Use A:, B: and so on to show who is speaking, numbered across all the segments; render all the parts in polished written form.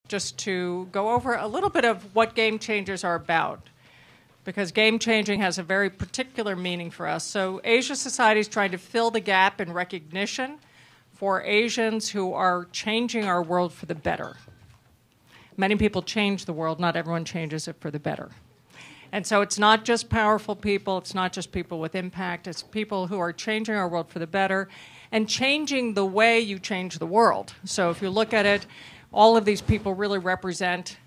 A: just to go over a little bit of what game changers are about, because game changing has a very particular meaning for us. So Asia Society is trying to fill the gap in recognition for Asians who are changing our world for the better. Many people change the world, not everyone changes it for the better. And so it's not just powerful people, it's not just people with impact, it's people who are changing our world for the better and changing the way you change the world. So if you look at it, all of these people really represent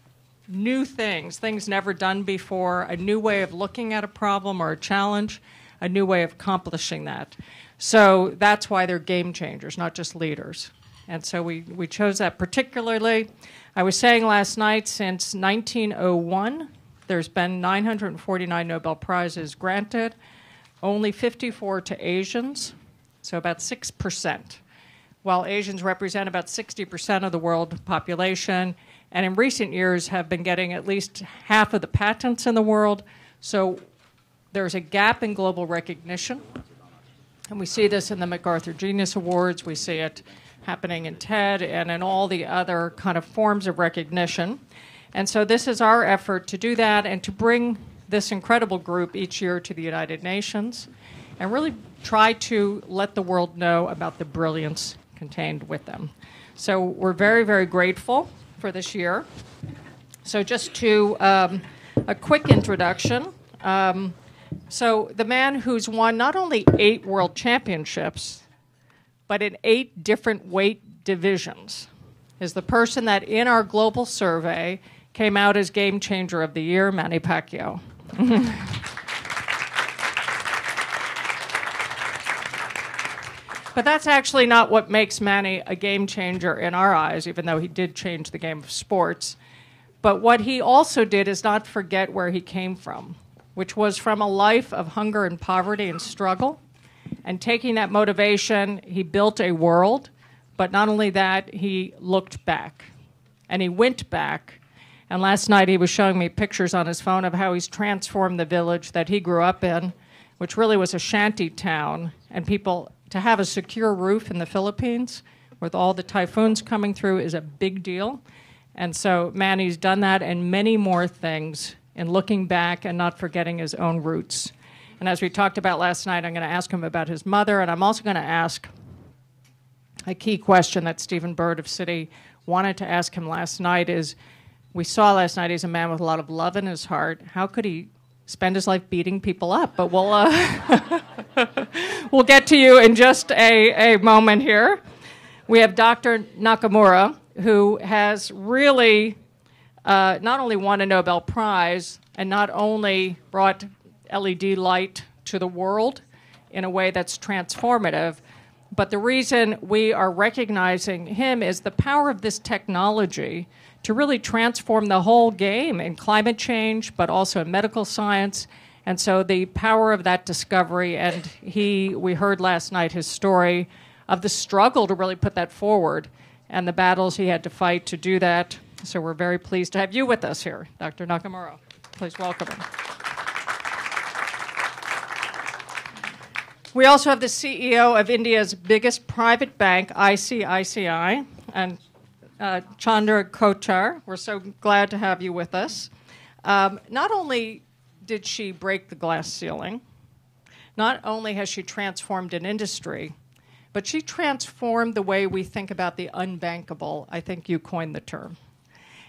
A: new things never done before, a new way of looking at a problem or a challenge, a new way of accomplishing that. So that's why they're game changers, not just leaders. And so we chose that particularly. I was saying last night, since 1901, there's been 949 Nobel Prizes granted, only 54 to Asians, so about 6%. While Asians represent about 60% of the world population, and in recent years have been getting at least half of the patents in the world. So there's a gap in global recognition. And we see this in the MacArthur Genius Awards. We see it happening in TED and in all the other kind of forms of recognition. And so this is our effort to do that and to bring this incredible group each year to the United Nations and really try to let the world know about the brilliance contained with them. So we're very, very grateful for this year. So just to a quick introduction. So the man who's won not only 8 world championships, but in 8 different weight divisions is the person that in our global survey came out as Game Changer of the Year, Manny Pacquiao. But that's actually not what makes Manny a game changer in our eyes, even though he did change the game of sports. But what he also did is not forget where he came from, which was from a life of hunger and poverty and struggle. And taking that motivation, he built a world. But not only that, he looked back. And he went back. And last night he was showing me pictures on his phone of how he's transformed the village that he grew up in, which really was a shanty town. And people, to have a secure roof in the Philippines with all the typhoons coming through is a big deal. And so Manny's done that and many more things in looking back and not forgetting his own roots. And as we talked about last night, I'm going to ask him about his mother, and I'm also going to ask a key question that Stephen Bird of Citi wanted to ask him last night is, we saw last night he's a man with a lot of love in his heart. How could he spend his life beating people up? But we'll get to you in just a moment here. We have Dr. Nakamura, who has really not only won a Nobel Prize and not only brought LED light to the world in a way that's transformative, but the reason we are recognizing him is the power of this technology to really transform the whole game in climate change, but also in medical science. And so the power of that discovery, and we heard last night his story of the struggle to really put that forward and the battles he had to fight to do that. So we're very pleased to have you with us here, Dr. Nakamura. Please welcome him. We also have the CEO of India's biggest private bank, ICICI, and Chanda Kochar. We're so glad to have you with us. Not only did she break the glass ceiling, not only has she transformed an industry, but she transformed the way we think about the unbankable. I think you coined the term.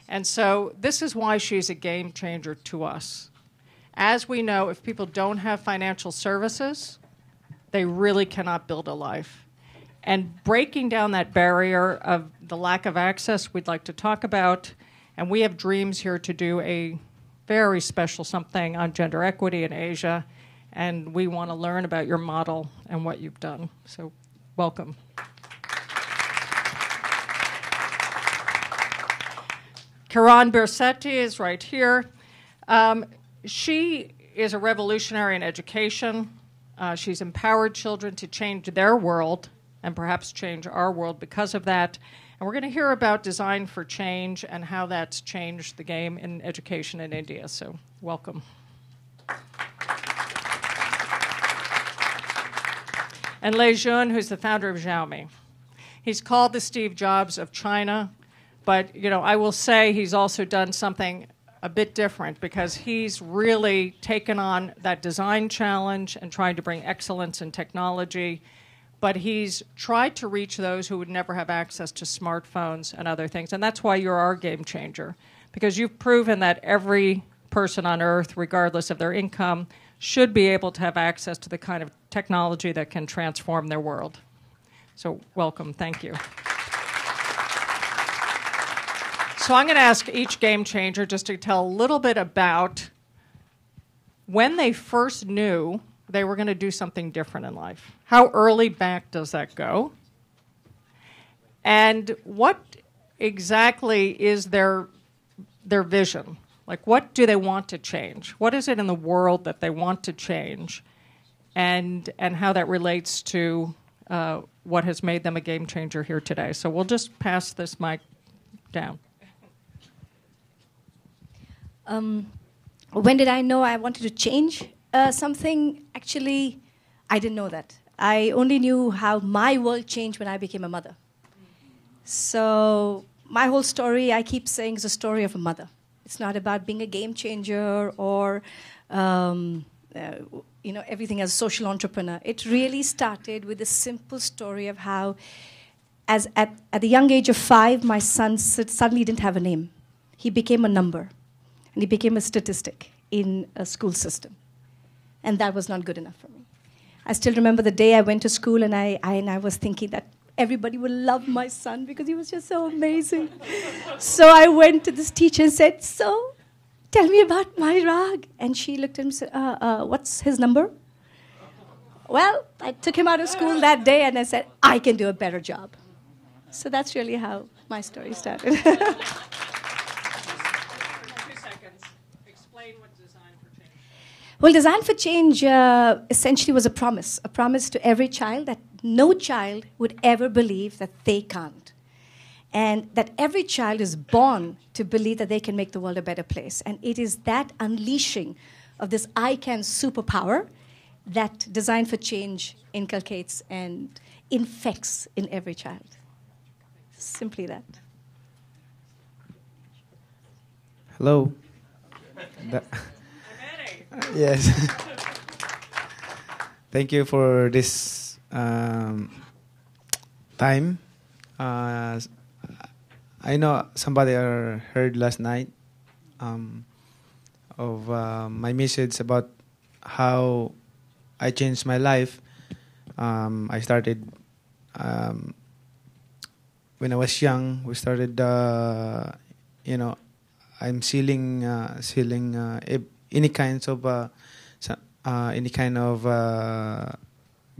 A: And so this is why she's a game changer to us. As we know, if people don't have financial services, they really cannot build a life. And breaking down that barrier of the lack of access we'd like to talk about, and we have dreams here to do a very special something on gender equity in Asia, and we want to learn about your model and what you've done. So welcome. Kiran Bir Sethi is right here. She is a revolutionary in education. She's empowered children to change their world and perhaps change our world because of that. And we're going to hear about Design for Change and how that's changed the game in education in India. So welcome. And Lei Jun, who's the founder of Xiaomi. He's called the Steve Jobs of China, But, I will say he's also done something a bit different because he's really taken on that design challenge and trying to bring excellence in technology. But he's tried to reach those who would never have access to smartphones and other things. And that's why you're our game changer, because you've proven that every person on Earth, regardless of their income, should be able to have access to the kind of technology that can transform their world. So welcome. Thank you. So I'm going to ask each game changer just to tell a little bit about when they first knew they were going to do something different in life. How early back does that go? And what exactly is their vision? Like, what do they want to change? What is it in the world that they want to change? And how that relates to what has made them a game changer here today. So we'll just pass this mic down.
B: When did I know I wanted to change something? Actually, I didn't know that. I only knew how my world changed when I became a mother. So my whole story, I keep saying, is a story of a mother. It's not about being a game changer or everything as a social entrepreneur. It really started with a simple story of how, at the young age of 5, my son suddenly didn't have a name. He became a number. And he became a statistic in a school system. And that was not good enough for me. I still remember the day I went to school and I was thinking that everybody would love my son because he was just so amazing. So I went to this teacher and said, "So, tell me about my Rag." And she looked at him and said, "What's his number?" Well, I took him out of school that day and I said, "I can do a better job." So that's really how my story started. Well, Design for Change essentially was a promise to every child that no child would ever believe that they can't. And that every child is born to believe that they can make the world a better place. And it is that unleashing of this I can superpower that Design for Change inculcates and infects in every child. Simply that.
C: Hello. Yes. Thank you for this time. I know somebody heard last night of my message about how I changed my life. I started when I was young. We started, I'm selling any kinds of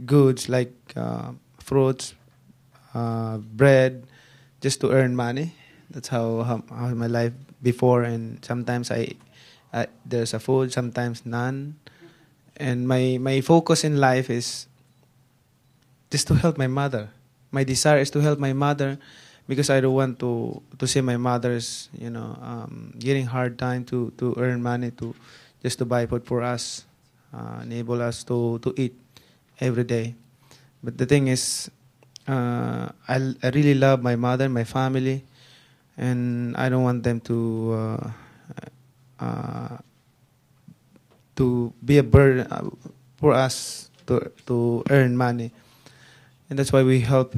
C: goods like fruits, bread, just to earn money. That's how my life before. And sometimes there's a food, sometimes none. And my focus in life is just to help my mother. My desire is to help my mother because I don't want to see my mother's getting hard time to earn money just to buy food for us, enable us to eat every day. But the thing is, I really love my mother, my family, and I don't want them to be a burden for us to earn money, and that's why we help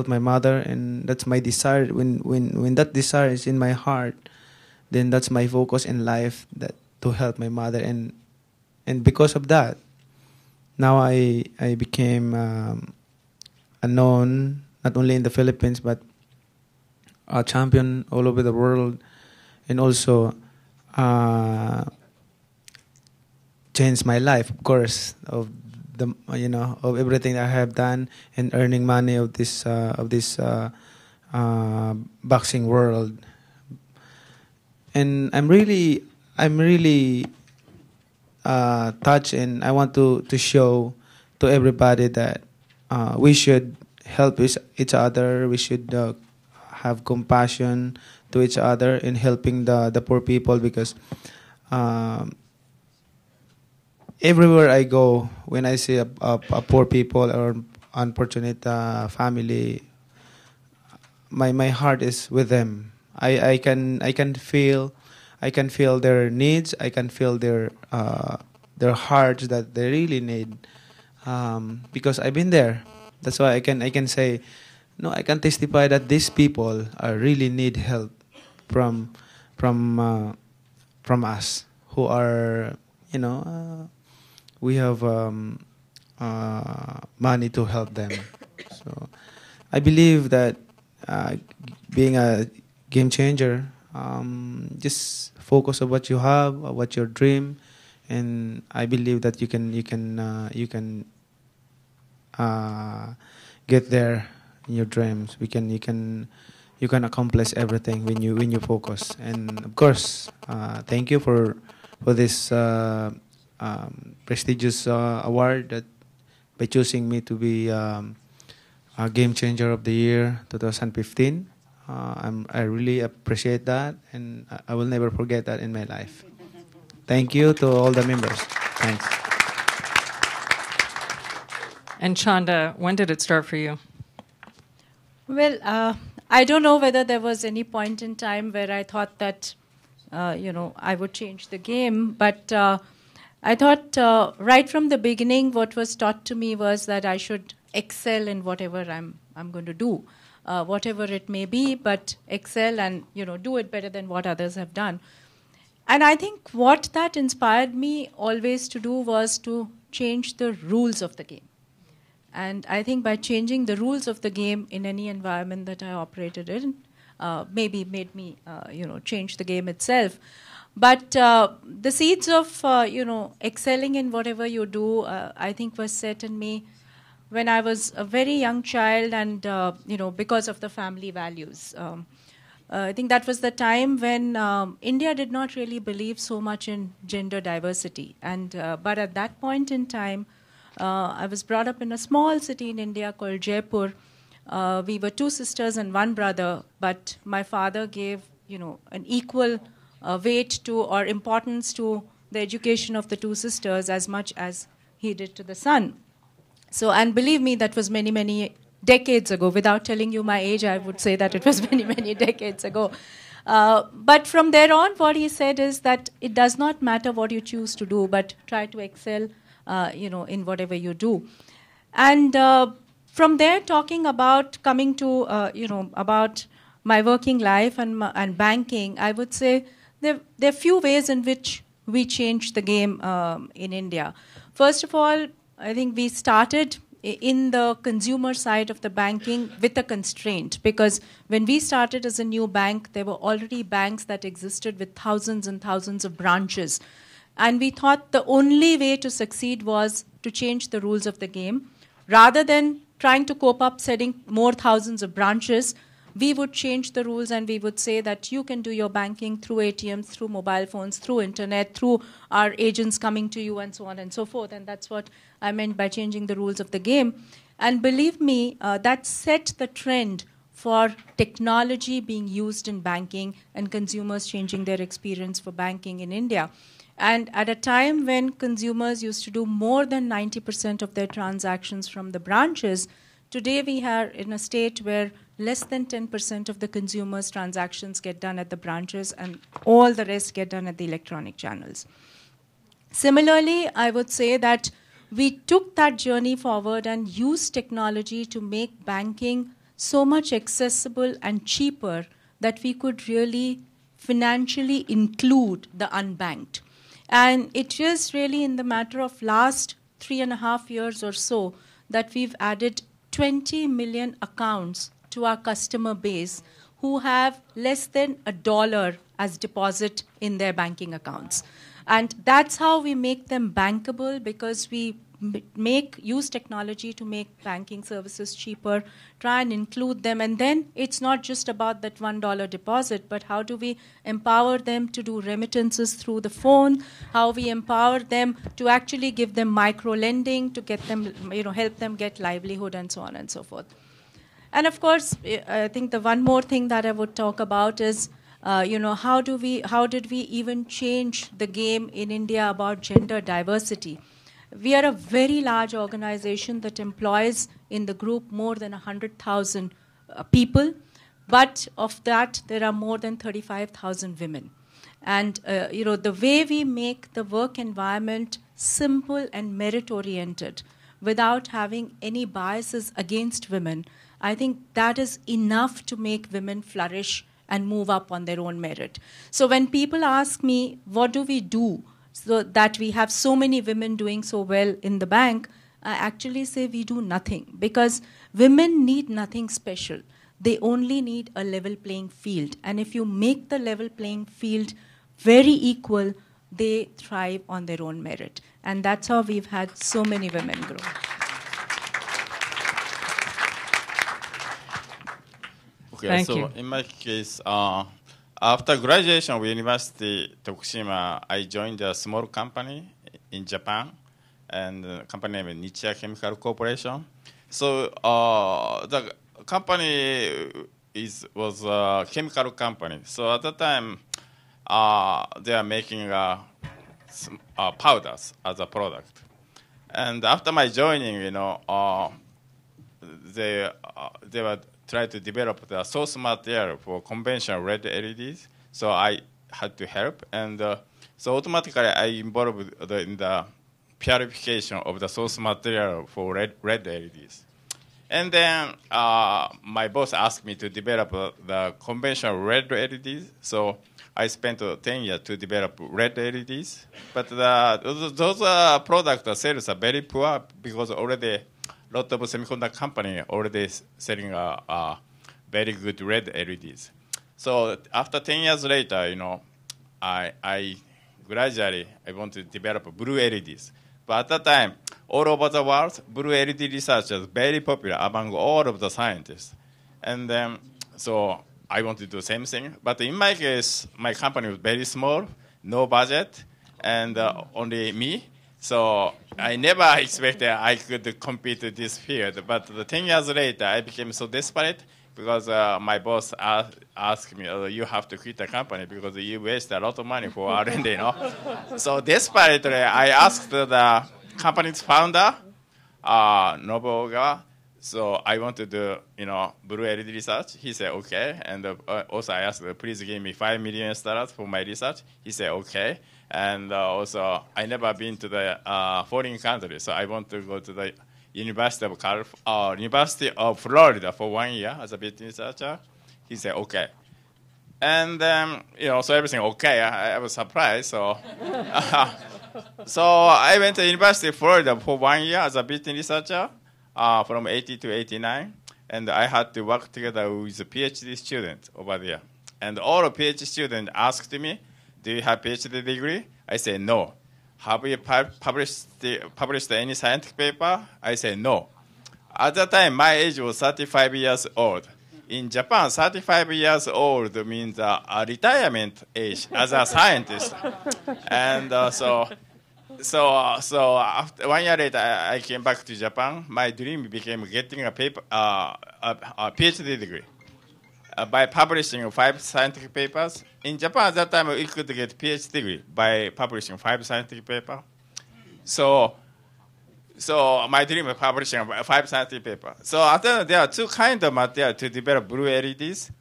C: my mother, and that's my desire. When that desire is in my heart, then that's my focus in life, that to help my mother, and because of that, now I became known not only in the Philippines but a champion all over the world, and also changed my life, of course, of of everything that I have done and earning money of this boxing world. And I'm really touched, and I want to show to everybody that we should help each other. We should have compassion to each other in helping the poor people, because everywhere I go, when I see a poor people or unfortunate family, my heart is with them. I can feel their needs. I can feel their hearts that they really need, because I've been there. That's why I can say, no, I can testify that these people are really need help from from uh, from us who are, we have money to help them. So I believe that being a game changer, just focus on what you have, what your dream, and I believe that you can get there in your dreams. You can accomplish everything when you focus. And of course, thank you for this prestigious award that by choosing me to be a Game Changer of the Year 2015. I really appreciate that, and I will never forget that in my life. Thank you to all the members. Thanks.
A: And Chanda, when did it start for you?
D: Well, I don't know whether there was any point in time where I thought that, I would change the game, but I thought right from the beginning what was taught to me was that I should excel in whatever I'm going to do, whatever it may be, but excel and, do it better than what others have done. And I think what that inspired me always to do was to change the rules of the game. And I think by changing the rules of the game in any environment that I operated in, maybe made me, change the game itself. But the seeds of, excelling in whatever you do, I think was set in me when I was a very young child and, because of the family values. I think that was the time when India did not really believe so much in gender diversity. And but at that point in time, I was brought up in a small city in India called Jaipur. We were two sisters and one brother, but my father gave, an equal weight to or importance to the education of the two sisters as much as he did to the son. So, and believe me, that was many, many decades ago. Without telling you my age, I would say that it was many, many decades ago. But from there on, what he said is that it does not matter what you choose to do, but try to excel in whatever you do. And from there, talking about coming to, about my working life and banking, I would say there are few ways in which we changed the game in India. First of all, I think we started in the consumer side of the banking with a constraint, because when we started as a new bank, there were already banks that existed with thousands and thousands of branches. And we thought the only way to succeed was to change the rules of the game. Rather than trying to cope up setting more thousands of branches, we would change the rules and we would say that you can do your banking through ATMs, through mobile phones, through internet, through our agents coming to you, and so on and so forth. And that's what I meant by changing the rules of the game. And believe me, that set the trend for technology being used in banking and consumers changing their experience for banking in India. And at a time when consumers used to do more than 90% of their transactions from the branches, today we are in a state where less than 10% of the consumers' transactions get done at the branches and all the rest get done at the electronic channels. Similarly, I would say that we took that journey forward and used technology to make banking so much accessible and cheaper that we could really financially include the unbanked. And it is really in the matter of last 3.5 years or so that we've added 20 million accounts to our customer base who have less than $1 as deposit in their banking accounts. And that's how we make them bankable, because we use technology to make banking services cheaper, try and include them. And then it's not just about that $1 deposit, but how do we empower them to do remittances through the phone, how we empower them to actually give them micro lending, to get them, help them get livelihood and so on and so forth. And of course, I think the one more thing that I would talk about is, how did we even change the game in India about gender diversity? We are a very large organization that employs in the group more than 100,000 people. But of that, there are more than 35,000 women. And the way we make the work environment simple and merit-oriented without having any biases against women, I think that is enough to make women flourish and move up on their own merit. So when people ask me, what do we do so that we have so many women doing so well in the bank, I actually say we do nothing, because women need nothing special. They only need a level playing field. And if you make the level playing field very equal, they thrive on their own merit. And that's how we've had so many women grow.
E: Okay,
A: Thank
E: so
A: you.
E: in my case, after graduation of University Tokushima, I joined a small company in Japan, and the company name is Nichiya Chemical Corporation. So the company was a chemical company. So at the time, they are making powders as a product. And after my joining, they were trying to develop the source material for conventional red LEDs. So I had to help, and so automatically I involved in the purification of the source material for red LEDs. And then my boss asked me to develop the conventional red LEDs. So I spent 10 years to develop red LEDs. But those product sales are very poor, because already a lot of semiconductor company already selling very good red LEDs. So after 10 years later, I gradually want to develop blue LEDs. But at that time, all over the world, blue LED research is very popular among all of the scientists. And then, so I want to do the same thing. But in my case, my company was very small, no budget, and only me. So I never expected I could compete in this field. But 10 years later, I became so desperate, because my boss asked me, you have to quit the company because you waste a lot of money for R&D, So desperately, I asked the company's founder, Nobuo Ogawa, so I want to do, blue LED research. He said, okay. And also I asked, please give me $5 million for my research. He said, okay. And also, I never been to the foreign country, so I want to go to the University of Florida for 1 year as a visiting researcher. He said, okay. And then, so everything okay. I was surprised. So, so I went to University of Florida for 1 year as a visiting researcher from 80 to 89. And I had to work together with a PhD student over there. And all the PhD students asked me, do you have PhD degree? I said, no. Have you published any scientific paper? I said, no. At that time, my age was 35 years old. In Japan, 35 years old means a retirement age as a scientist. And so after 1 year later, I came back to Japan. My dream became getting a PhD degree by publishing 5 scientific papers. In Japan at that time, we could get PhD degree by publishing 5 scientific papers. So my dream is publishing 5 scientific papers. So after there are 2 kinds of material to develop blue LEDs,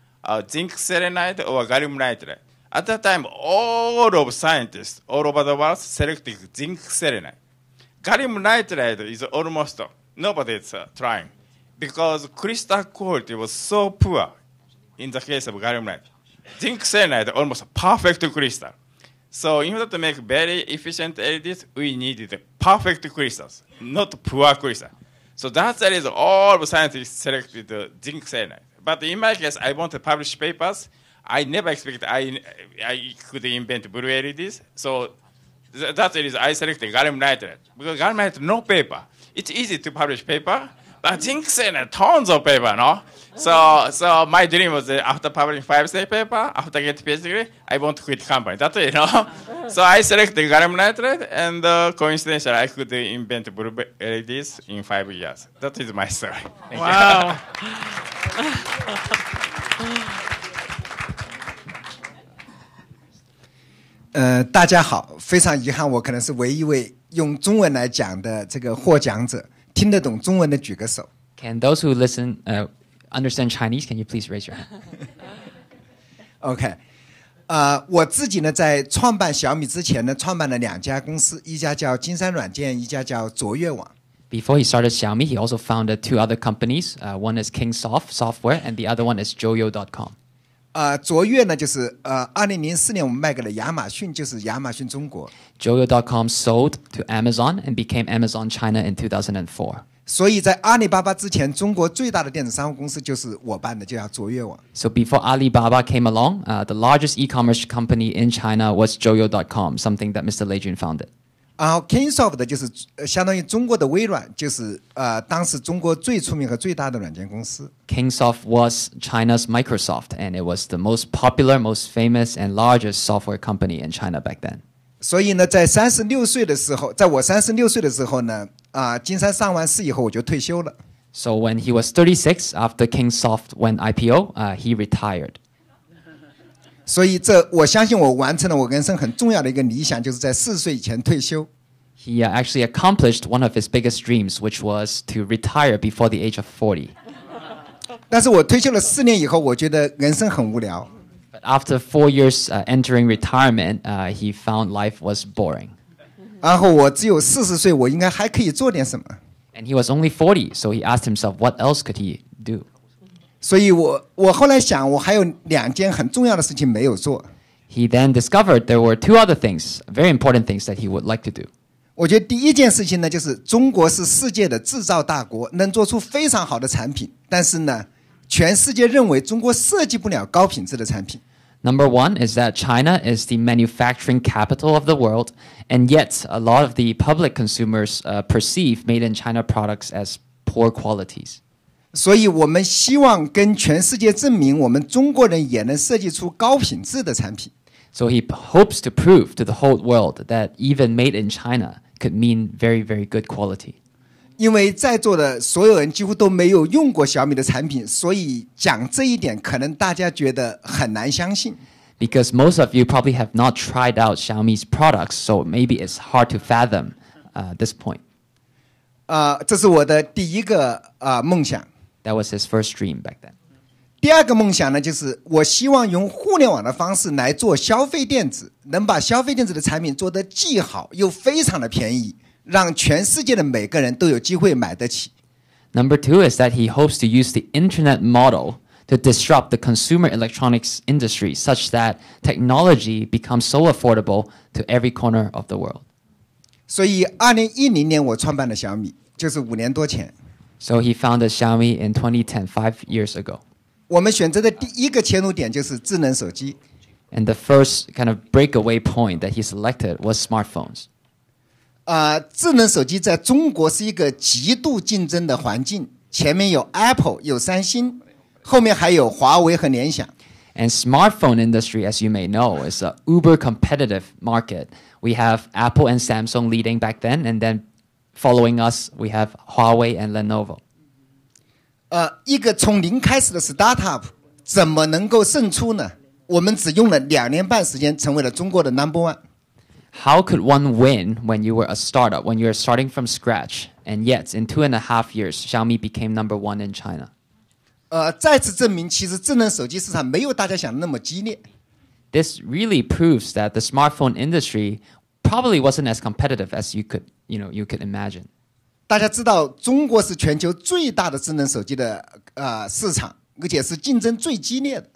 E: zinc selenide or gallium nitride. At that time, all of scientists all over the world selected zinc selenide. Gallium nitride is almost nobody is trying, because crystal quality was so poor in the case of gallium nitride. Zinc selenide almost perfect crystal. So in order to make very efficient LEDs, we needed perfect crystals, not poor crystal. So that's the reason all the scientists selected zinc selenide. But in my case, I want to publish papers. I never expected I could invent blue LEDs. So that's the reason I selected gallium nitride. Because gallium nitride, no paper. It's easy to publish paper, but zinc selenide, tons of paper, no? So my dream was that after publishing 5 state paper, after getting PhD degree, I want to quit the company. That's it, So I selected gallium nitride, and coincidentally, I could invent blue LEDs in 5 years. That is my story.
A: Wow.
F: 大家好，非常遗憾，我可能是唯一一位用中文来讲的这个获奖者，听得懂中文的举个手。
G: Can those who listen understand Chinese, can you please raise your hand?
F: OK，我自己呢，在创办小米之前呢，创办了2家公司，一家叫金山软件，一家叫卓越网。
G: Before he started Xiaomi, he also founded 2 other companies. One is Kingsoft Software, and the other one is Joyo.com.
F: 卓越呢，就是2004年我们卖给了亚马逊，就是亚马逊中国。
G: Joyo.com sold to Amazon and became Amazon China in 2004.
F: 所以在阿里巴巴之前，中国最大的电子商务公司就是我办的，就叫卓越网。
G: So before Alibaba came along, the largest e-commerce company in China was Joyo.com, something that Mr. Lei Jun founded.
F: 然后 Kingsoft 就是相当于中国的微软，就是当时中国最出名和最大的软件公司。
G: Kingsoft was China's Microsoft, and it was the most popular, most famous, and largest software company in China back then.
F: 所以呢，在我36岁的时候呢，金山上完市以后我就退休了。
G: So when he was 36, after Kingsoft went IPO, he retired.
F: 所以我相信我完成了我人生很重要的一个理想，就是在40岁以前退休。
G: He actually accomplished one of his biggest dreams, which was to retire before the age of 40.
F: 但是我退休了4年以后，我觉得人生很无聊。
G: But after 4 years entering retirement, he found life was boring.
F: 然后我只有40岁，我应该还可以做点什么。
G: And he was only 40, so he asked himself, what else could he do?
F: 所以我后来想，我还有2件很重要的事情没有做。
G: He then discovered there were 2 other things, very important things that he would like to do.
F: 我觉得第一件事情呢，就是中国是世界的制造大国，能做出非常好的产品，但是呢，全世界认为中国设计不了高品质的产品。
G: Number 1 is that China is the manufacturing capital of the world, and yet a lot of the public consumers perceive made in China products as poor qualities.
F: 所以我们希望跟全世界证明，我们中国人也能设计出高品质的产品。
G: So he hopes to prove to the whole world that even made in China could mean very, very good quality.
F: 因为在座的所有人几乎都没有用过小米的产品，所以讲这一点可能大家觉得很难相信。
G: Because most of you probably have not tried out Xiaomi's products, so maybe it's hard to fathom this point.
F: 这是我的第一个梦想。
G: That was his first dream back then.
F: 第二个梦想呢，就是我希望用互联网的方式来做消费电子，能把消费电子的产品做得既好又非常的便宜，让全世界的每个人都有机会买得起。
G: Number 2 is that he hopes to use the internet model to disrupt the consumer electronics industry such that technology becomes so affordable to every corner of the world.
F: 所以2010年我创办了小米，就是5年多前。
G: So he founded Xiaomi in 2010, 5 years ago.
F: 我们选择的第一个切入点就是智能手机。
G: And the first kind of breakaway point that he selected was smartphones.
F: 智能手机在中国是一个极度竞争的环境，前面有 Apple 有三星，后面还有华为和联想。
G: And smartphone industry, as you may know, is a uber competitive market. We have Apple and Samsung leading back then, and then following us, we have Huawei and Lenovo.
F: 一个从零开始的 startup 怎么能够胜出呢？我们只用了2年半时间，成为了中国的 number one。How
G: could one win when you were a startup, when you were starting from scratch? And yet, in 2.5 years, Xiaomi became number 1 in China.
F: 再次证明，其实智能手机市场没有大家想的那么激烈。
G: This really proves that the smartphone industry probably wasn't as competitive as you could imagine.
F: 大家知道，中国是全球最大的智能手机的市场，而且是竞争最激烈的。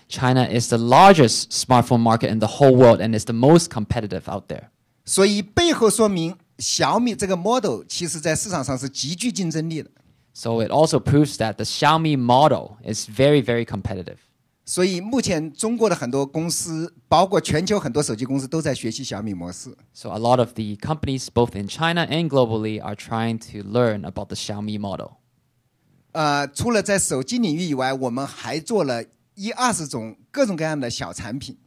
G: China is the largest smartphone market in the whole world and is the most competitive out there.
F: 所以背后说明小米这个 model 其实在市场上是极具竞争力的。
G: So it also proves that the Xiaomi model is very, very competitive.
F: 所以目前中国的很多公司，包括全球很多手机公司都在学习小米模式。
G: So a lot of the companies, both in China and globally, are trying to learn about the Xiaomi model.
F: 除了在手机领域以外，我们还做了20种各种各样的小产品。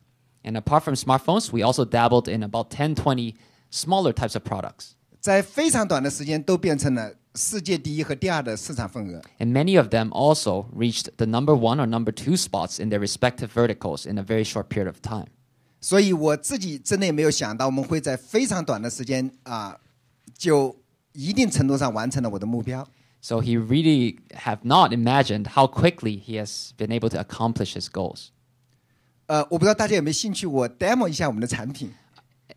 G: And apart from smartphones, we also dabbled in about 10, 20 smaller types of products.
F: 在非常短的时间都变成了世界第一和第二的市场份额。
G: And many of them also reached the number 1 or number 2 spots in their respective verticals in a very short period of time.
F: 所以我自己真的也没有想到，我们会在非常短的时间就一定程度上完成了我的目标。
G: So he really have not imagined how quickly he has been able to accomplish his goals.
F: 我不知道大家有没有兴趣，我 demo 一下我们的产品。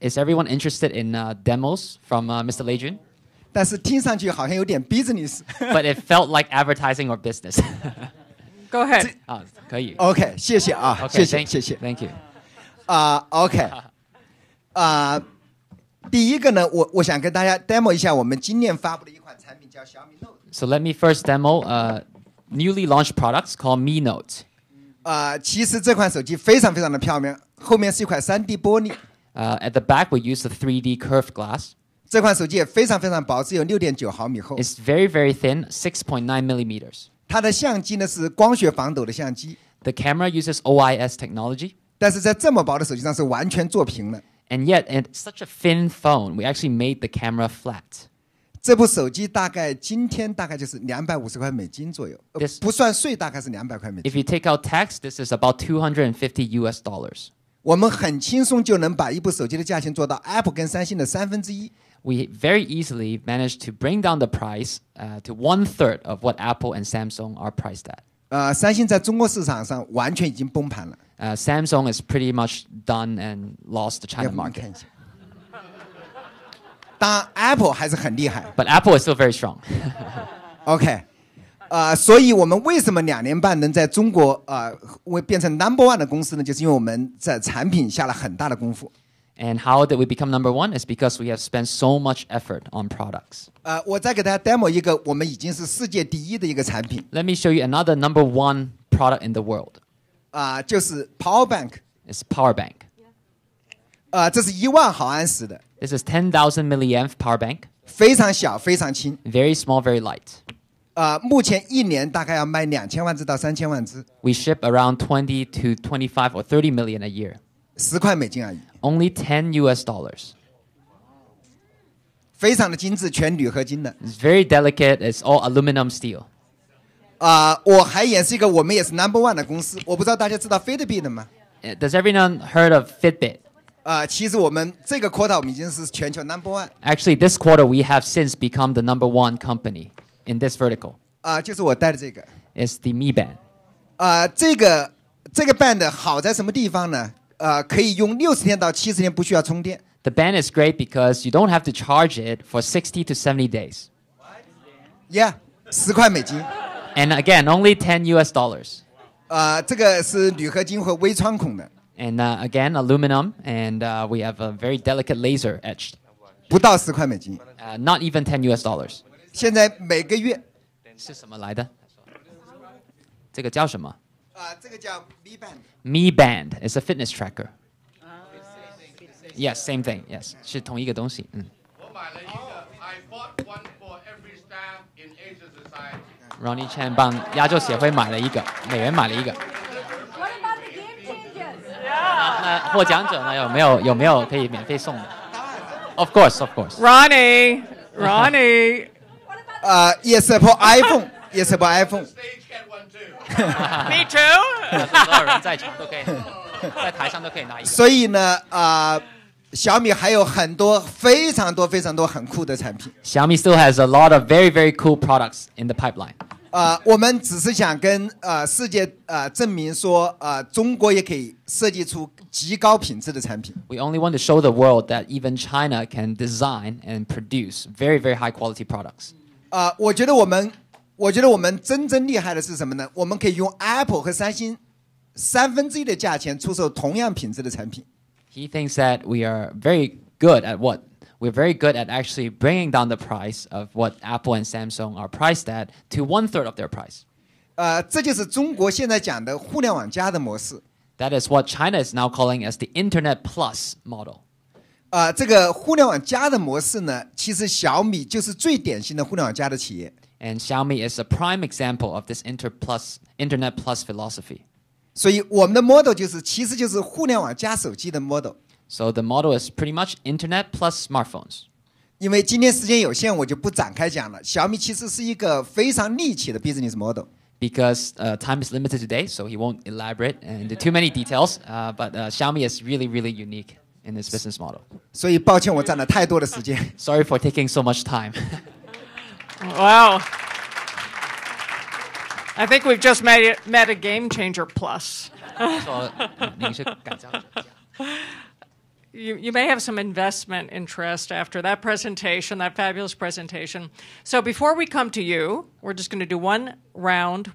G: Is everyone interested in demos from Mr. Lei Jun?
F: 但是听上去好像有点 business。But
G: it felt like advertising or business.
A: Go ahead.
G: 可以。
F: OK， 谢谢啊，
G: Okay,
F: 谢谢。
G: Thank you.
F: OK， 第一个呢，我想跟大家 demo 一下我们今年发布的一款产品，叫小米 Note。So
G: let me first demo newly launched products called Mi Note.
F: 其实这款手机非常非常的漂亮，后面是一块3D 玻璃。
G: At the back, we use the 3D curved glass.
F: 这款手机也非常非常薄，只有6.9毫米厚。
G: It's very, very thin, 6.9 millimeters.
F: 它的相机呢是光学防抖的相机，
G: The camera uses OIS technology.
F: 但是在这么薄的手机上是完全做平了。
G: And yet, in such a thin phone, we actually made the camera flat.
F: 这部手机今天大概就是250块美金左右，不算税大概是200块美
G: If
F: 金。
G: you take out tax, this is about $250 US.
F: 我们很轻松就能把一部手机的价钱做到 Apple 跟三星的1/3。
G: We very easily managed to bring down the price to 1/3 of what Apple and Samsung are priced at.
F: 三星在中国市场上完全已经崩盘了。
G: Samsung is pretty much done and lost the
F: 要
G: China
F: 不你看
G: market.
F: 一下，当然 Apple 还是很厉害。
G: But Apple is still very strong.
F: OK， 所以我们为什么2年半能在中国变成 No.1 的公司呢？就是因为我们在产品下了很大的功夫。
G: And how did we become number one? Is because we have spent so much effort on products.
F: 我再给大家 demo 一个我们已经是世界第1的一个产品。
G: Let me show you another number one product in the world.
F: 就是 Power Bank。
G: It's power bank.
F: 这是1万毫安时的。
G: This is 10,000 milliamp power bank.
F: 非常小，非常轻。
G: Very small, very light.
F: 目前1年大概要卖2000万只到3000万只。
G: We ship around 20 to 25 or 30 million a year.
F: 10块美金而已。
G: Only $10 US.
F: 非常的精致，全铝合金的。
G: It's very delicate. It's all aluminum steel.
F: 我还演示一个，我们也是 No.1 的公司。我不知道大家知道 Fitbit 的吗？
G: Does everyone heard of Fitbit?
F: 其实我们这个 quarter 我们已经是全球 No.1。
G: Actually, this quarter we have since become the number one company in this vertical.
F: 就是我带的这个。
G: It's the Mi Band.
F: 这个 band 好在什么地方呢？可以用60天到70天，不需要充电。
G: The band is great because you don't have to charge it for 60 to 70 days.
F: Yeah， 10块美金。
G: And again, only $10 US.
F: 这个是铝合金和微穿孔的。
G: And again, aluminum, and we have a very delicate laser etched.
F: 不到10块美金。
G: Not even $10 US.
F: 现在每个月。
G: 是什么来的？这个叫什么？
F: 这个叫 Mi Band。
G: Mi Band is a fitness tracker. Yes, same thing. Yes, 是同一个东西。
H: 我买了一个 I bought one for every staff in Asia Society.
G: Ronnie Chan 帮亚洲协会买了一个，每人买了一个。
D: What about the game changers?
G: 那获奖者呢？有没有可以免费送的 ？Of course, of course.
A: Ronnie.
F: Yes, support iPhone. Yes, support iPhone.
H: Stage get one too.
A: Me too.
G: 所有人在场都可以，在台上都可以拿一个。
F: 所以呢，小米还有很多非常多很酷的产品。
G: Xiaomi still has a lot of very, very cool products in the pipeline.
F: 我们只是想跟世界证明说，中国也可以设计出极高品质的产品。
G: We only want to show the world that even China can design and produce very, very high quality products.
F: 我觉得我们真正厉害的是什么呢？我们可以用 Apple 和三星1/3的价钱出售同样品质的产品。
G: He thinks that we are very good at what? We're very good at actually bringing down the price of what Apple and Samsung are priced at to 1/3 of their price.
F: 这就是中国现在讲的互联网加的模式。
G: That is what China is now calling as the Internet Plus model.
F: 这个互联网加的模式呢，其实小米就是最典型的互联网加的企业。
G: And Xiaomi is a prime example of this Internet Plus philosophy.
F: 所以我们的 model 其实就是互联网加手机的 model。
G: So the model is pretty much Internet plus smartphones.
F: 因为今天时间有限，我就不展开讲了。小米其实是一个非常立体的 business model。
G: Because time is limited today, so he won't elaborate into too many details. But Xiaomi is really, really unique in this business model.
F: 所以抱歉，我占了太多的时间。
G: Sorry for taking so much time.
A: Wow. I think we've just met a game changer plus.
G: 说您是改造者。
A: You may have some investment interest after that presentation, that fabulous presentation. So before we come to you, we're just going to do one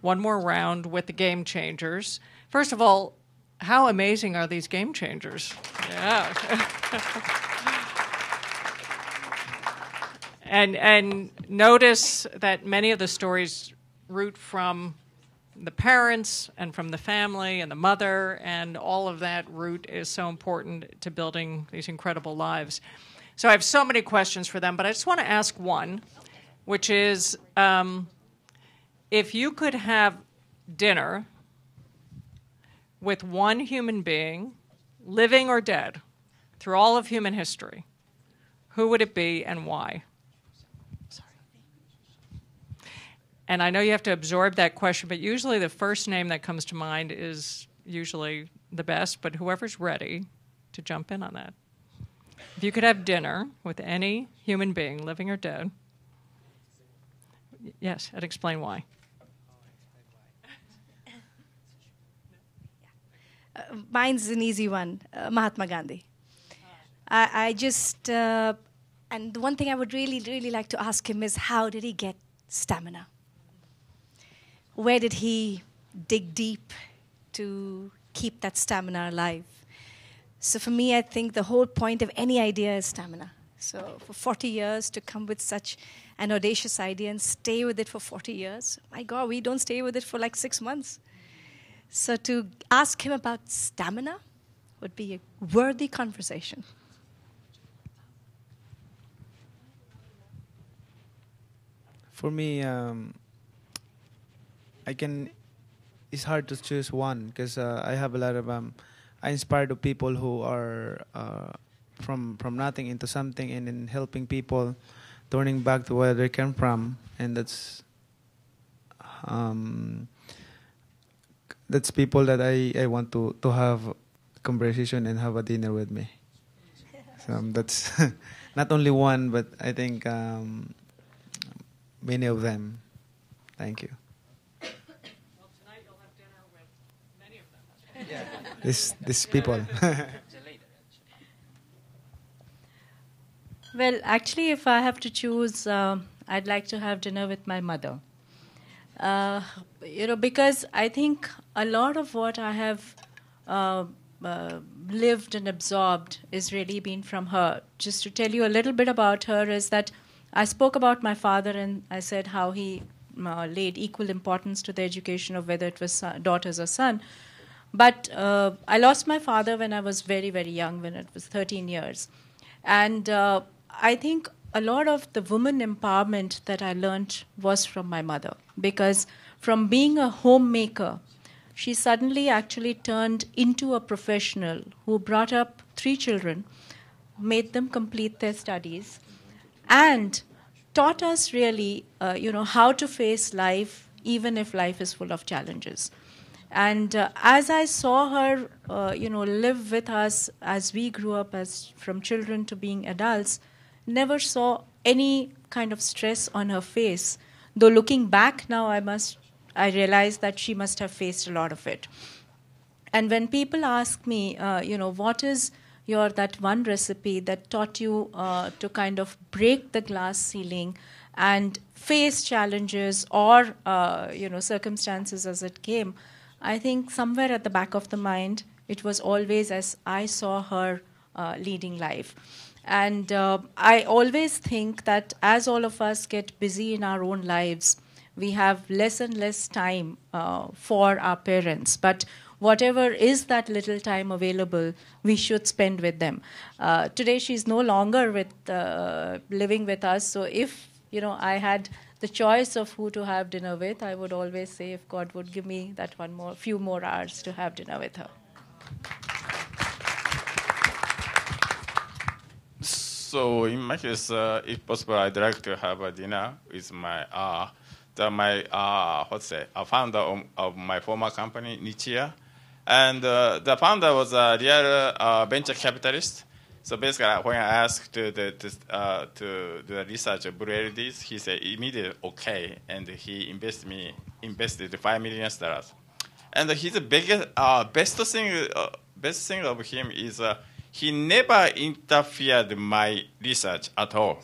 A: more round with the game changers. First of all, how amazing are these game changers? Yeah. And notice that many of the stories root from the parents and from the family and the mother, and all of that root is so important to building these incredible lives. So I have so many questions for them, but I just want to ask one, which is if you could have dinner with one human being, living or dead, through all of human history, who would it be and why? And I know you have to absorb that question, but usually the first name that comes to mind is usually the best, but whoever's ready to jump in on that. If you could have dinner with any human being, living or dead, yes, and explain why.
B: Mine's an easy one, Mahatma Gandhi. I just, and the one thing I would really, really like to ask him is how did he get stamina? Where did he dig deep to keep that stamina alive? So for me, I think the whole point of any idea is stamina. So for 40 years to come with such an audacious idea and stay with it for 40 years, my God, we don't stay with it for like 6 months. So to ask him about stamina would be a worthy conversation.
C: For me, it's hard to choose one because I have a lot of, I inspire the people who are from nothing into something and in helping people, turning back to where they came from. And that's people that I want to have a conversation and have a dinner with me. So that's not only one, but I think many of them. Thank you.
A: Well, tonight you'll have dinner with many of them. Yeah.
C: These people.
D: Well, actually, if I have to choose, I'd like to have dinner with my mother. Because I think a lot of what I have lived and absorbed is really been from her. Just to tell you a little bit about her is that I spoke about my father and I said how he laid equal importance to the education of whether it was daughters or son. But I lost my father when I was very, very young, when it was 13 years. And I think a lot of the woman empowerment that I learned was from my mother. Because from being a homemaker, she suddenly actually turned into a professional who brought up 3 children, made them complete their studies, and taught us really, how to face life, even if life is full of challenges. And as I saw her, live with us as we grew up as from children to being adults, never saw any kind of stress on her face. Though looking back now, I realize that she must have faced a lot of it. And when people ask me, what is that one recipe that taught you to kind of break the glass ceiling and face challenges or, circumstances as it came, I think somewhere at the back of the mind, it was always as I saw her leading life. And I always think that as all of us get busy in our own lives, we have less and less time for our parents. But whatever is that little time available, we should spend with them. Today, she's no longer living with us. So if I had the choice of who to have dinner with, I would always say if God would give me that few more hours to have dinner with her.
E: So in my case, if possible, I'd like to have a dinner with my founder of my former company, Nichia. And the founder was a real venture capitalist. So basically, when I asked to do the research of Blue LEDs, he said immediately okay, and he invested $5 million. And his best thing of him is he never interfered my research at all.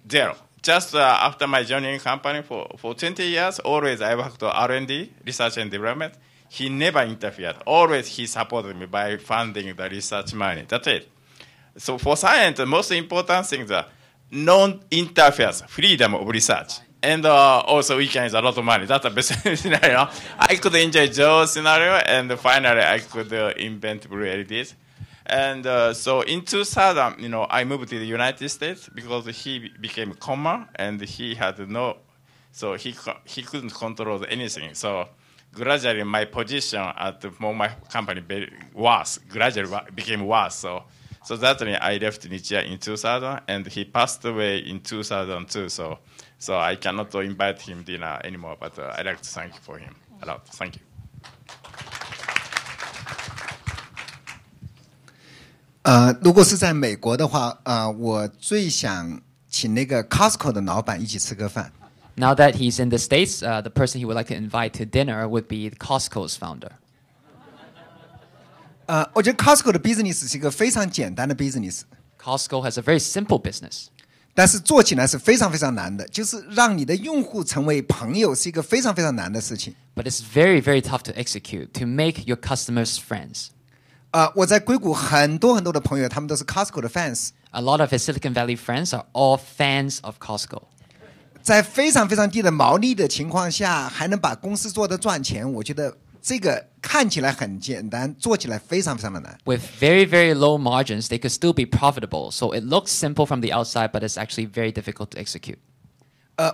E: Zero. Just after my joining company for 20 years, always I worked on R&D, research and development. He never interfered. Always he supported me by funding the research money. That's it. So for science, the most important thing is non-interference, freedom of research. And also weekend is a lot of money. That's the best scenario. I could enjoy Joe's scenario, and finally I could invent Blue LEDs. And so in 2000, I moved to the United States because he became coma, and he had so he couldn't control anything. So gradually my position at my company gradually became worse. So that's when I left Nichia in 2000, and he passed away in 2002. So I cannot invite him dinner anymore, but I'd like to thank you for him a lot. Thank you.
F: 如果是在美国的话，我最想请那个 Costco 的老板一起吃个饭。
G: Now that he's in the States, the person he would like to invite to dinner would be Costco's founder.
F: 我觉得 Costco 的 business 是一个非常简单的 business。Costco
G: has a very simple business.
F: 但是做起来是非常非常难的，就是让你的用户成为朋友是一个非常非常难的事情。
G: But it's very, very tough to execute, to make your customers friends.
F: 我在硅谷很多的朋友，他们都是 Costco 的 fans。A
G: lot of his Silicon Valley friends are all fans of Costco.
F: 在非常非常低的毛利的情况下，还能把公司做得赚钱，我觉得这个看起来很简单，做起来非常非常的难。
G: With very, very low margins, they could still be profitable. So it looks simple from the outside, but it's actually very difficult to execute.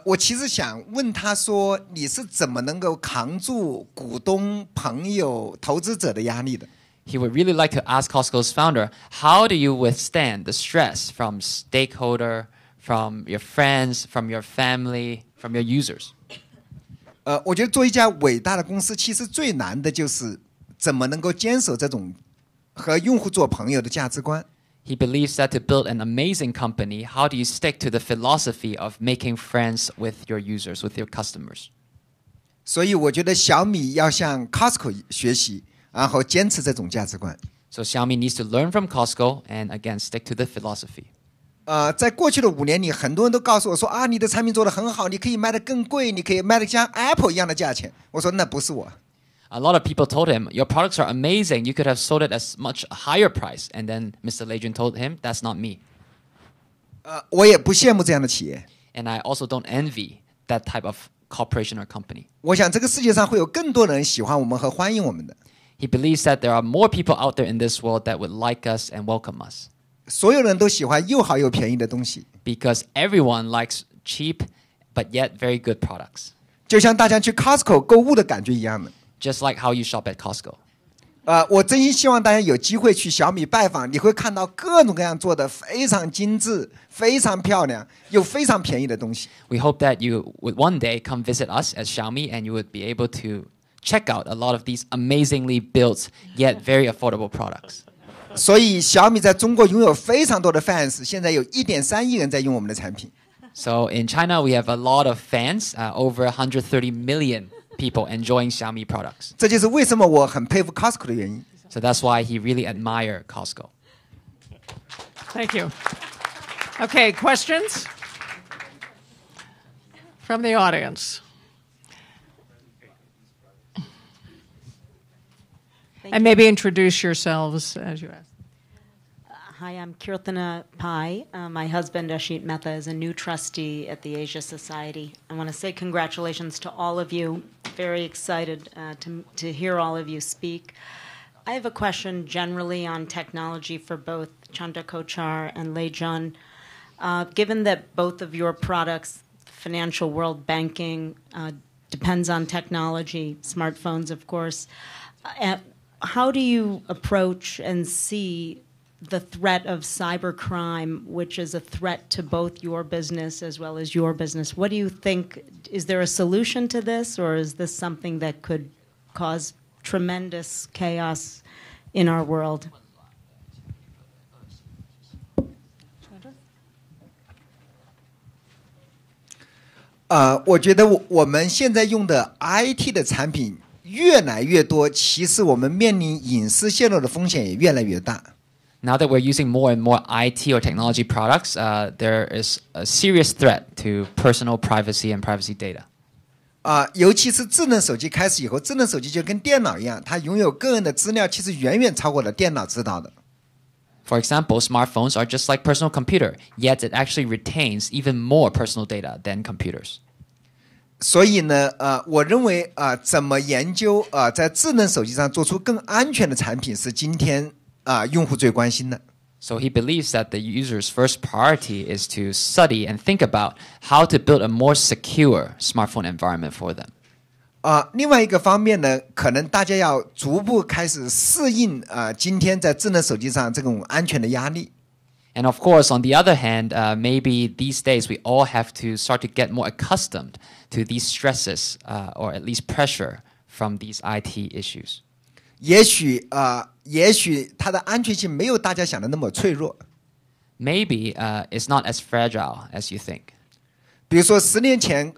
F: 我其实想问他说，你是怎么能够扛住股东、朋友、投资者的压力的？
G: He would really like to ask Costco's founder, how do you withstand the stress from stakeholder, from your friends, from your family, from your users?
F: 我觉得做一家伟大的公司，其实最难的就是怎么能够坚守这种和用户做朋友的价值观。
G: He believes that to build an amazing company, how do you stick to the philosophy of making friends with your users, with your customers?
F: 所以我觉得小米要向 Costco 学习。然后坚持这种价值观。
G: So Xiaomi needs to learn from Costco and again stick to the philosophy.
F: 在过去的5年里，很多人都告诉我说你的产品做得很好，你可以卖得更贵，你可以卖得像 Apple 一样的价钱。我说那不是我。
G: A lot of people told him, your products are amazing, you could have sold it as much a higher price. And then Mr. Leijun told him, that's not me.
F: 我也不羡慕这样的企业。
G: And I also don't envy that type of corporation or company.
F: 我想这个世界上会有更多人喜欢我们和欢迎我们的。
G: He believes that there are more people out there in this world that would like us and welcome us.
F: 所有人都喜欢又好又便宜的东西。
G: Because everyone likes cheap but yet very good products.
F: 就像大家去 Costco 购物的感觉一样的。
G: Just like how you shop at Costco.
F: 我真心希望大家有机会去小米拜访，你会看到各种各样做的非常精致、非常漂亮又非常便宜的东西。
G: We hope that you would one day come visit us at Xiaomi and you would be able to check out a lot of these amazingly built yet very affordable products.
F: 所以小米在中国拥有非常多的 fans， 现在有1.3亿人在用我们的产品。
G: So in China we have a lot of fans, over 130 million people enjoying Xiaomi products.
F: 这就是为什么我很佩服 Costco 的原因。
G: So that's why he really admires Costco.
A: Thank you. Okay, questions from the audience? And maybe introduce yourselves as you ask.
I: Hi, I'm Kirtana Pai. My husband, Ashit Mehta, is a new trustee at the Asia Society. I want to say congratulations to all of you. Very excited to hear all of you speak. I have a question generally on technology for both Chanda Kochar and Lei Jun. Given that both of your products, financial world, banking, depends on technology, smartphones, of course, how do you approach and see the threat of cybercrime, which is a threat to both your business as well as your business? What do you think? Is there a solution to this, or is this something that could cause tremendous chaos in our world?
F: 我觉得我们现在用的 IT 的产品越来越多，其实我们面临隐私泄露的风险也越来越大。
G: Now that we're using more and more IT or technology products, there is a serious threat to personal privacy and privacy data.
F: 尤其是智能手机开始以后，智能手机就跟电脑一样，它拥有个人的资料，其实远远超过了电脑知道的。
G: For example, smartphones are just like personal computer, yet it actually retains even more personal data than computers.
F: 所以呢，我认为怎么研究在智能手机上做出更安全的产品，是今天用户最关心的。
G: So he believes that the user's first priority is to study and think about how to build a more secure smartphone environment for them.
F: 另外一个方面呢，可能大家要逐步开始适应今天在智能手机上这种安全的压力。
G: And of course, on the other hand, maybe these days we all have to start to get more accustomed to these stresses or at least pressure from these IT issues.
F: 也许它的安全性没有大家想的那么脆弱。
G: Maybe it's not as fragile as you think.
F: 比如说10年前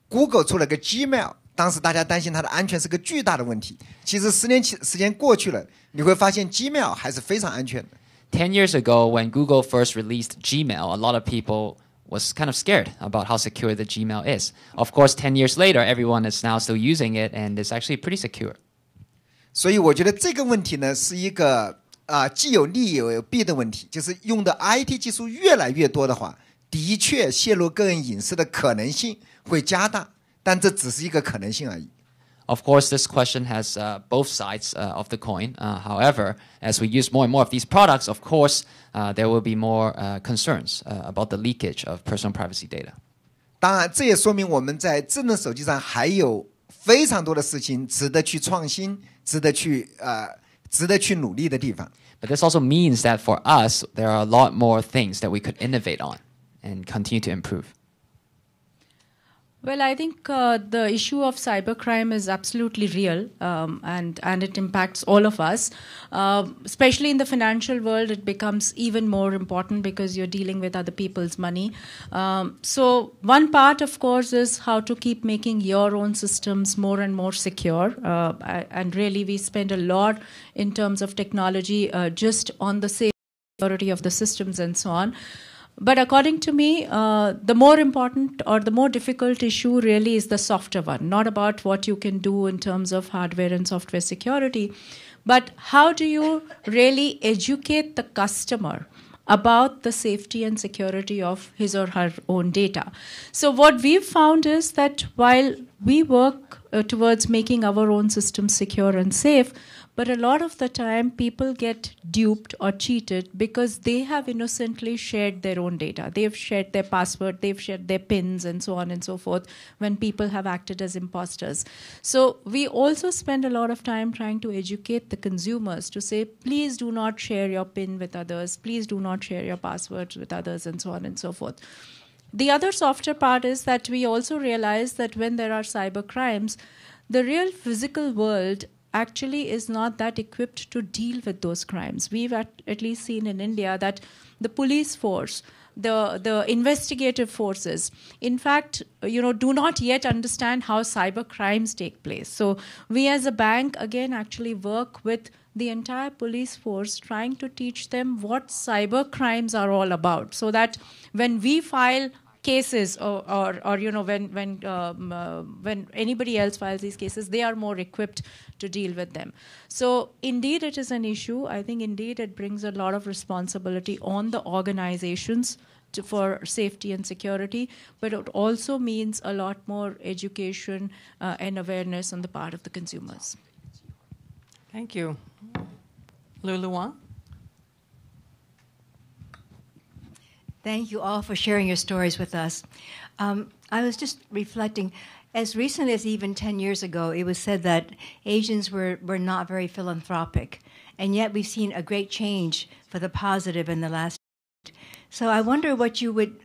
F: Google 出了个 Gmail， 当时大家担心它的安全是个巨大的问题。其实10年时间过去了，你会发现 Gmail 还是非常安全的。
G: 10 years ago, when Google first released Gmail, a lot of people was kind of scared about how secure the Gmail is. Of course, 10 years later, everyone is now still using it, and it's actually pretty secure.
F: 所以我觉得这个问题呢，是一个既有利也有弊的问题。就是用的 IT 技术越来越多的话，的确泄露个人隐私的可能性会加大，但这只是一个可能性而已。
G: Of course, this question has both sides of the coin. However, as we use more and more of these products, of course, there will be more concerns about the leakage of personal privacy data.
F: 当然，这也说明我们在智能手机上还有非常多的事情值得去创新、值得去努力的地方。
G: But this also means that for us, there are a lot more things that we could innovate on and continue to improve.
D: Well, I think the issue of cybercrime is absolutely real, and it impacts all of us. Especially in the financial world, it becomes even more important because you're dealing with other people's money. So one part, of course, is how to keep making your own systems more and more secure. And really, we spend a lot in terms of technology just on the security of the systems and so on. But according to me, the more important or the more difficult issue really is the softer one, not about what you can do in terms of hardware and software security, but how do you really educate the customer about the safety and security of his or her own data. So what we've found is that while we work towards making our own systems secure and safe, but a lot of the time people get duped or cheated because they have innocently shared their own data. They've shared their password, they've shared their PINs and so on and so forth when people have acted as imposters. So we also spend a lot of time trying to educate the consumers to say, please do not share your PIN with others, please do not share your passwords with others and so on and so forth. The other softer part is that we also realize that when there are cyber crimes, the real physical world actually is not that equipped to deal with those crimes. We've at least seen in India that the police force, the investigative forces, in fact, do not yet understand how cyber crimes take place. So we as a bank, again, actually work with the entire police force trying to teach them what cyber crimes are all about, so that when we file cases or when anybody else files these cases, they are more equipped to deal with them. So indeed it is an issue. I think indeed it brings a lot of responsibility on the organizations for safety and security, but it also means a lot more education and awareness on the part of the consumers.
A: Thank you. Lulu Wang?
J: Thank you all for sharing your stories with us. I was just reflecting, as recently as even 10 years ago, it was said that Asians were not very philanthropic, and yet we've seen a great change for the positive in the last year. So I wonder what you would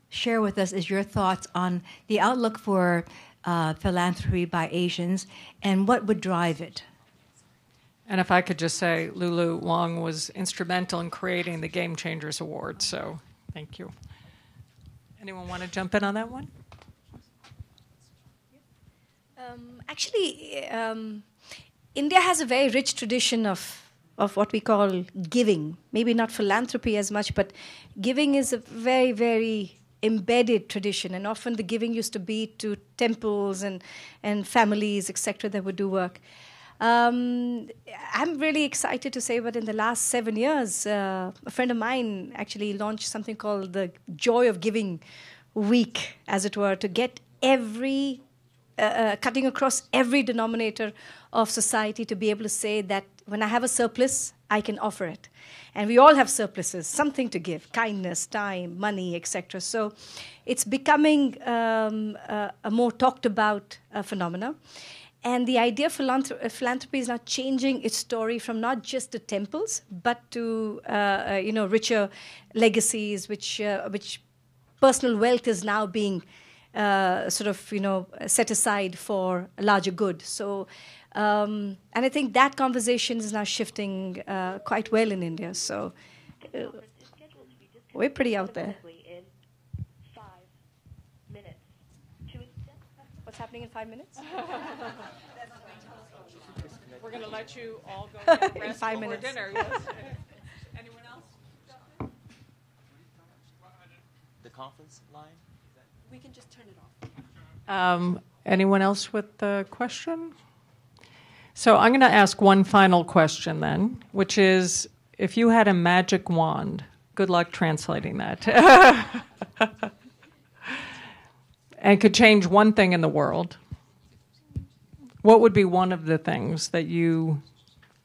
J: share with us as your thoughts on the outlook for philanthropy by Asians, and what would drive it.
A: And if I could just say, Lulu Wang was instrumental in creating the Game Changers Award, so thank you. Anyone want to jump in on that one?
B: Actually, India has a very rich tradition of what we call giving. Maybe not philanthropy as much, but giving is a very, very embedded tradition. And often the giving used to be to temples and families, etc., that would do work. I'm really excited to say that in the last 7 years, a friend of mine actually launched something called the Joy of Giving Week, as it were, to get cutting across every denominator of society to be able to say that when I have a surplus, I can offer it. And we all have surpluses, something to give, kindness, time, money, etc. So it's becoming a more talked about phenomena. And the idea of philanthropy is now changing its story from not just to temples, but to richer legacies, which personal wealth is now being set aside for a larger good. So, and I think that conversation is now shifting quite well in India. So, we're pretty out there. What's happening in 5 minutes?
A: We're going to let you all go get rest
B: 5
A: before
B: minutes.
A: dinner. Yes. Anyone else?
K: The conference line?
J: We can just turn it off.
A: Anyone else with a question? So I'm going to ask one final question then, which is, if you had a magic wand, good luck translating that, and could change one thing in the world, what would be one of the things that you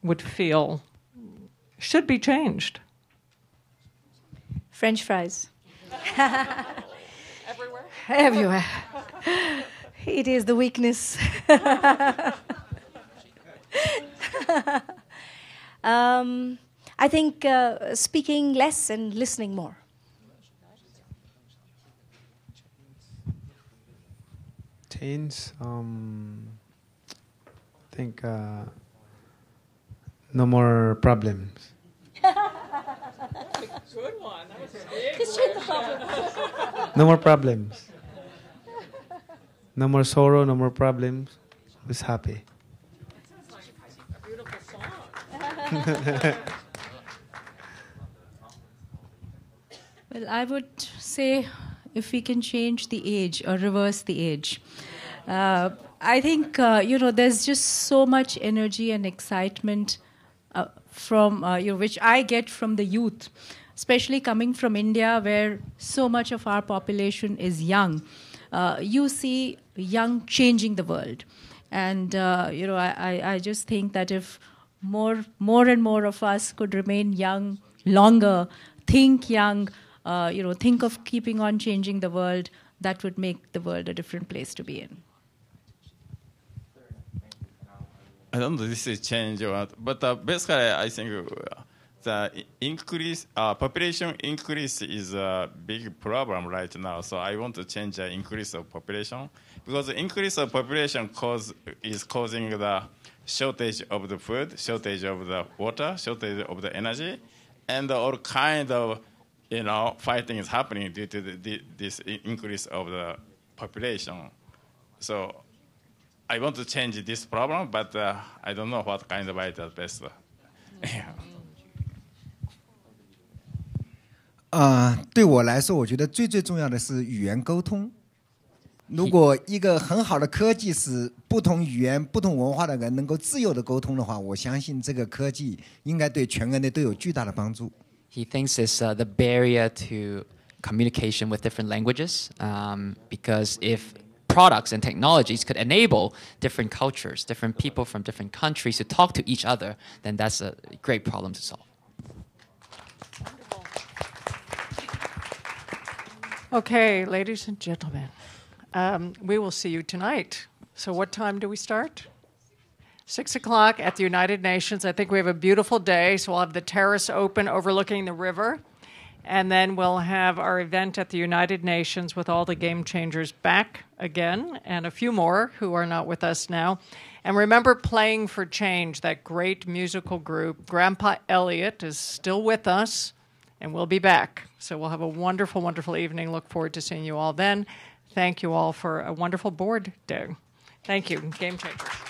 A: would feel should be changed?
B: French fries.
A: Everywhere?
B: Everywhere. It is the weakness. I think speaking less and listening more.
C: Change. I think no more problems.
A: Good one. That was big.
C: No more problems. No more sorrow, no more problems. Just happy.
A: That sounds like a beautiful song.
D: Well, I would say if we can change the age or reverse the age. I think, there's just so much energy and excitement from which I get from the youth, especially coming from India, where so much of our population is young. You see young changing the world. And, I just think that if more and more of us could remain young longer, think young, think of keeping on changing the world, that would make the world a different place to be in.
E: I don't know if this is change or not, but basically I think the population increase is a big problem right now. So I want to change the increase of population, because the increase of population is causing the shortage of the food, shortage of the water, shortage of the energy, and all kind of fighting is happening due to this increase of the population. So I want to change this problem, but I don't know what kind of idea is best.
F: 对我来说，我觉得最重要的是语言沟通。如果一个很好的科技使不同语言、不同文化的人能够自由的沟通的话，我相信这个科技应该对全人类都有巨大的帮助。
G: He thinks it's the barrier to communication with different languages, because if products and technologies could enable different cultures, different people from different countries to talk to each other, then that's a great problem to solve.
A: Okay, ladies and gentlemen, we will see you tonight. So what time do we start? 6 o'clock at the United Nations. I think we have a beautiful day, so we'll have the terrace open overlooking the river. And then we'll have our event at the United Nations with all the game changers back again, and a few more who are not with us now. And remember Playing for Change, that great musical group. Grandpa Elliot is still with us, and we'll be back. So we'll have a wonderful, wonderful evening. Look forward to seeing you all then. Thank you all for a wonderful board day. Thank you. Game changers.